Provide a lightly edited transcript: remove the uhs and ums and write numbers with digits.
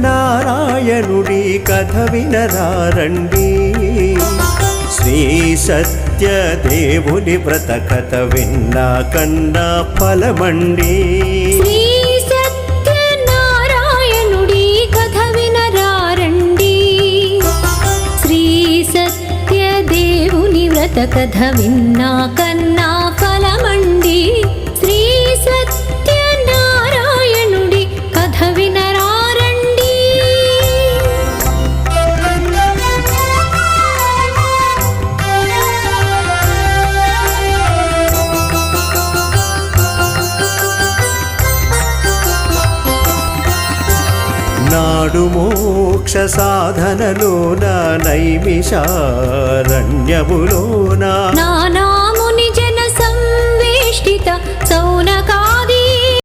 సత్యనారాయణుడి కథ వినరారండి శ్రీ సత్యదేవుని వ్రత కథ విన్నా కన్నా ఫలమండి శ్రీ సత్యనారాయణుడి కథ వినరారండి శ్రీ సత్యదేవుని వ్రత కథ విన్నా కన్నా ఫలమండి శ్రీ సత్యనారాయణుడి కథ వినరారండి నాడు మోక్ష సాధనలోన నైమిషారణ్యములోన నానా